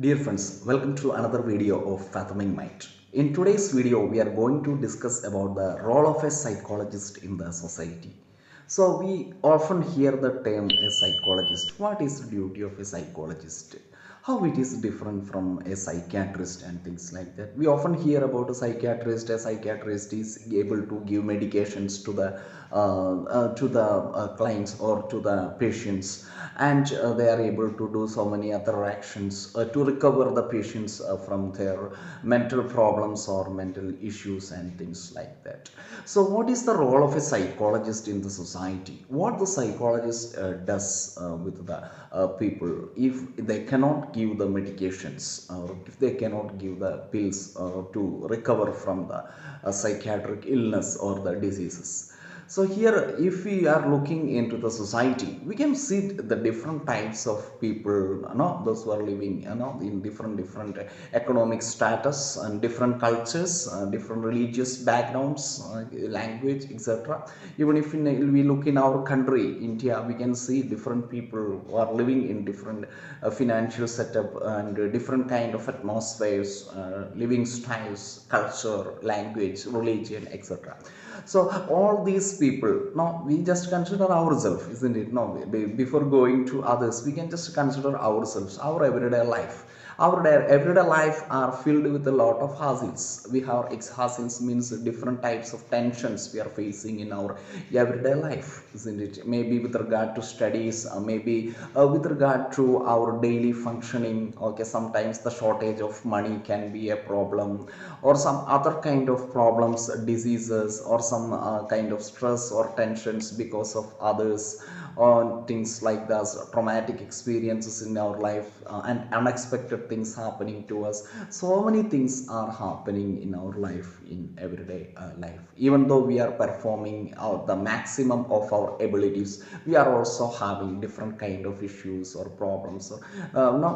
Dear friends, welcome to another video of Fathoming Mind. In today's video, we are going to discuss about the role of a psychologist in the society. So we often hear the term a psychologist. What is the duty of a psychologist? How it is different from a psychiatrist and things like that. We often hear about a psychiatrist. A psychiatrist is able to give medications to the clients or to the patients, and they are able to do so many other actions to recover the patients from their mental problems or mental issues and things like that. So what is the role of a psychologist in the society? What the psychologist does with the people if they cannot give the medications or if they cannot give the pills to recover from the psychiatric illness or the diseases. So here, if we are looking into the society, we can see the different types of people, those who are living, in different economic status and different cultures, different religious backgrounds, language, etc. Even if we look in our country, India, we can see different people who are living in different financial setup and different kind of atmospheres, living styles, culture, language, religion, etc. So all these people, now we just consider ourselves, isn't it? No, before going to others, we can just consider ourselves, our everyday life. Our everyday life are filled with a lot of hassles. We have hassles means different types of tensions we are facing in our everyday life, isn't it? Maybe with regard to studies, maybe with regard to our daily functioning. Okay, sometimes the shortage of money can be a problem, or some other kind of problems, diseases, or some kind of stress or tensions because of others, or things like that, traumatic experiences in our life, and unexpected things happening to us. So many things are happening in our life, in everyday life. Even though we are performing out the maximum of our abilities, we are also having different kind of issues or problems. So,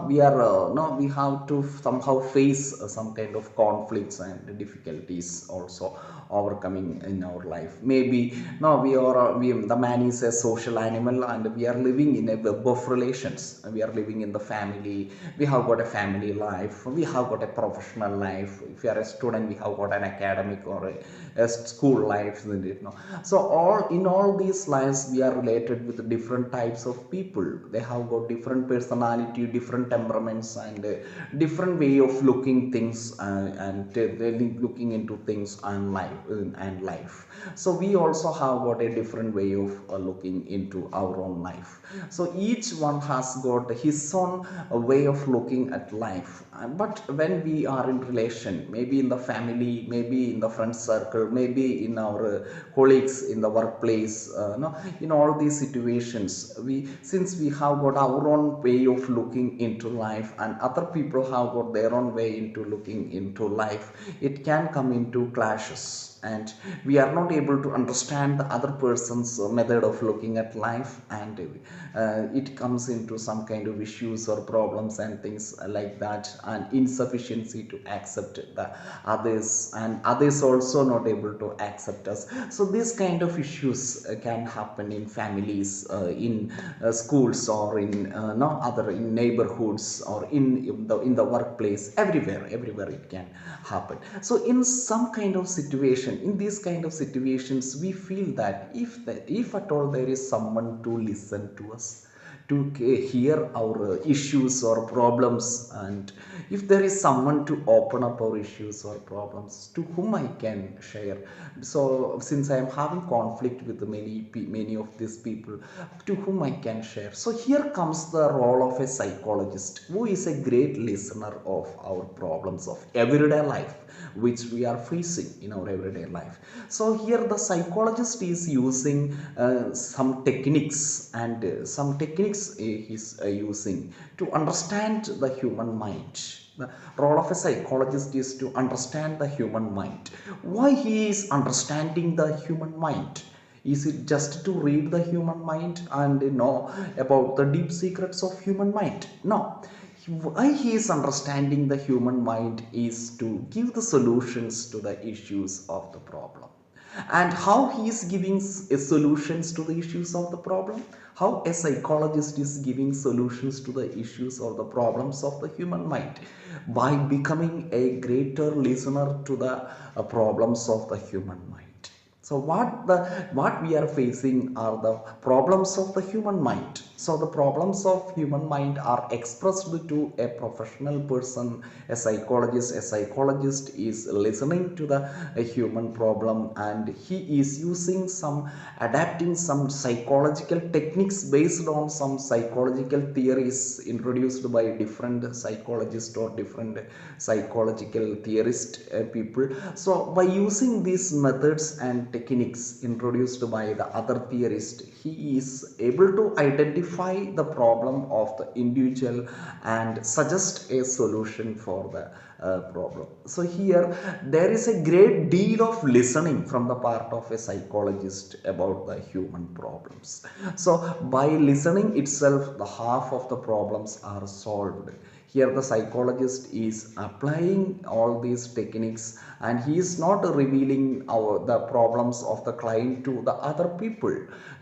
we have to somehow face some kind of conflicts and difficulties also overcoming in our life. Maybe no, the man is a social animal, and we are living in a web of relations. We are living in the family. We have got a family life. We have got a professional life. If you are a student, we have got an academic or a school life, isn't it? No? So all these lives, we are related with different types of people. They have got different personality, different temperaments, and different way of looking things, and looking into things and life. So we also have got a different way of looking into our own life. So each one has got his own way of looking at life. But when we are in relation, maybe in the family, maybe in the friend circle, maybe in our colleagues in the workplace, in all these situations, since we have got our own way of looking into life, and other people have got their own way into looking into life, it can come into clashes, and we are not able to understand the other person's method of looking at life, and it comes into some kind of issues or problems and things like that, and insufficiency to accept the others, and others also not able to accept us. So this kind of issues can happen in families, in schools, or in other in neighborhoods, or in the workplace. Everywhere it can happen. So in some kind of situation, in these kind of situations, we feel that if at all there is someone to listen to us, to hear our issues or problems, and if there is someone to open up our issues or problems, to whom I can share. So since I am having conflict with many of these people, to whom I can share. So here comes the role of a psychologist, who is a great listener of our problems of everyday life, which we are facing in our everyday life. So here the psychologist is using some techniques, and some techniques he's using to understand the human mind. The role of a psychologist is to understand the human mind. Why he is understanding the human mind? Is it just to read the human mind and know about the deep secrets of human mind? No. Why he is understanding the human mind is to give the solutions to the issues of the problem. And how he is giving solutions to the issues of the problem, how a psychologist is giving solutions to the issues or the problems of the human mind by becoming a greater listener to the problems of the human mind. So what we are facing are the problems of the human mind. So the problems of human mind are expressed to a professional person, a psychologist. A psychologist is listening to the a human problem, and he is using some, adapting some psychological techniques based on some psychological theories introduced by different psychologists or different psychological theorist people. So by using these methods and techniques introduced by the other theorist, he is able to identify the problem of the individual and suggest a solution for the problem. So here there is a great deal of listening from the part of a psychologist about the human problems. So by listening itself, the half of the problems are solved. Here the psychologist is applying all these techniques, and he is not revealing the problems of the client to the other people.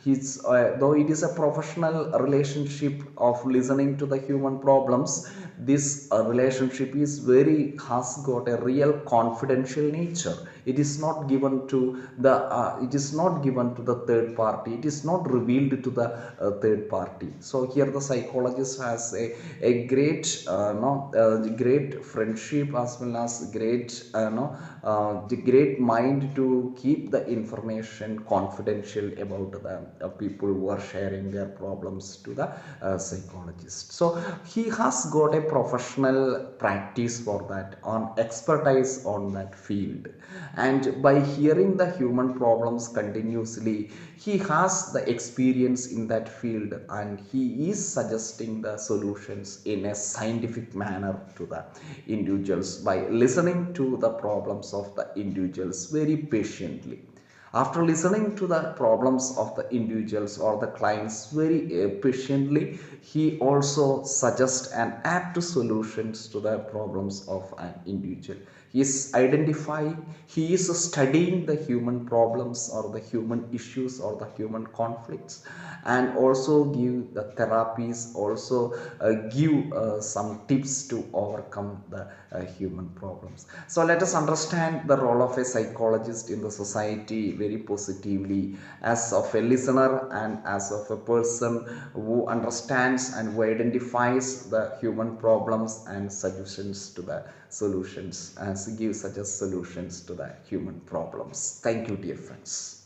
Though it is a professional relationship of listening to the human problems, this relationship is has got a real confidential nature. It is not given to the third party. It is not revealed to the third party. So here the psychologist has a great great friendship, as well as great the great mind to keep the information confidential about the people who are sharing their problems to the psychologist. So he has got a professional practice for that, on expertise on that field, and by hearing the human problems continuously, he has the experience in that field, and he is suggesting the solutions in a scientific manner to the individuals by listening to the problems of the individuals very patiently. After listening to the problems of the individuals or the clients very patiently, he also suggests an apt solutions to the problems of an individual. He is identifying, he is studying the human problems or the human issues or the human conflicts, and also give the therapies, also give some tips to overcome the human problems. So let us understand the role of a psychologist in the society very positively, as of a listener and as of a person who understands and who identifies the human problems and solutions to the solutions, and gives such as solutions to the human problems. Thank you, dear friends.